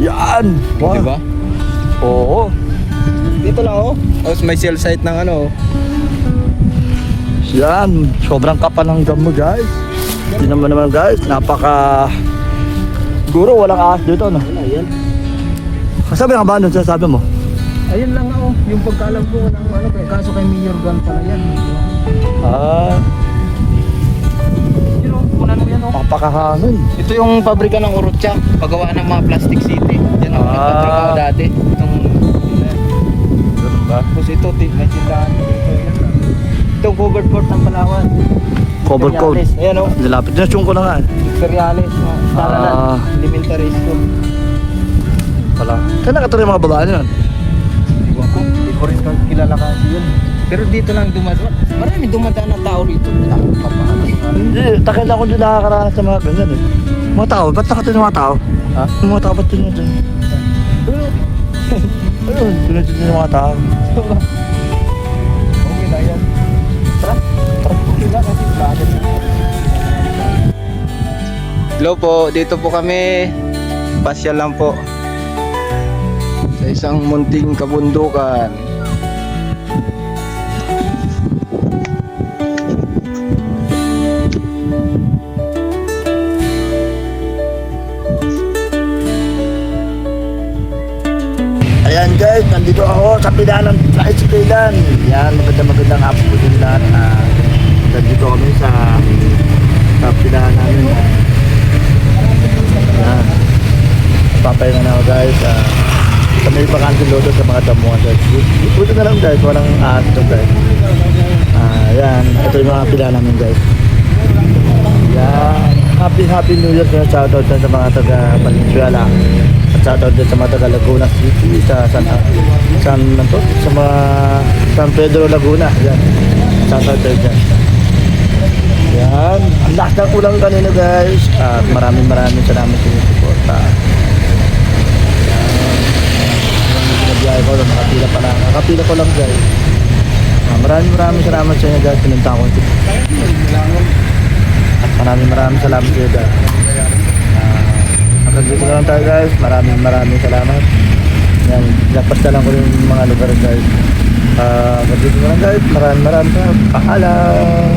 Yan. Wow. Diba? Oo. Dito lang oh. Tapos may cell site ng ano. Yan. Sobrang kapal ng dam mo guys. Hindi naman guys. Napaka... Siguro walang ahas dito no? Wala yan. Kasabi nga ba ano sasabi mo? Ayun lang oh. Yung pagkalam ko ng ano. Kaso kay Mayor Gun pala yan. Ah. Yun oh. Punan mo yan oh. Napakahangin. Ito yung pabrika ng Urutya. Paggawa ng mga Plastic City. Yan ako nagtatrabaho dati. Itong... Ganun ba? Tapos ito, may tindahan dito. Yan. Itong covered court ng Palawan. Cover code. Imperiales. Ayan o. Nilapit na yung ko na nga. Imperiales. Para na. Elementary school. Pala. Kaya nakatira yung mga babae nun. Iwan ko. Hindi ko rin kilala kasi yun. Pero dito lang dumadaan. Marami dumadaan na tao rito. Hindi. Takil ako din nakakaranas sa mga ganyan eh. Mga tao. Ba't nakatira yung mga tao? Ha? Yung mga tao ba't yun yun? Ayun. Tunod yun yung mga tao. Okay na yan. Tara. Okay na kasi vlogger. Hello po. Dito po kami. Pasyal lang po. Sa isang munting kabundukan. Ayan guys, nandito ako sa pilahan ng tricyclean. Yan, magandang hapon po din lahat. Nandito kami sa pilahan namin. Yan. Papahinga na ako guys. Sa may bakanting lodo sa mga damuhan guys. Buto na lang guys, walang ahas doon guys. Yan, ito yung mga pilahan namin guys. Yan. Happy New Year sa shoutout sa mga taga Valenzuela. At shoutout din sa mga taga Laguna City, sa San Pedro Laguna. Yan. Shoutout din dyan. Yan. Ang lakas ng ulang kanina guys. At maraming salamat sa inyong suporta. Yan. Nagbiyahe ko, nakapila ko lang guys. Maraming salamat sa inyo guys. Pinunta ko. Maraming salamat sa iyo guys. Hanggang dito lang tayo guys. Maraming salamat. Yan, napasta lang ko yung mga lugar guys. Hanggang dito lang guys. Maraming salamat. Paalam.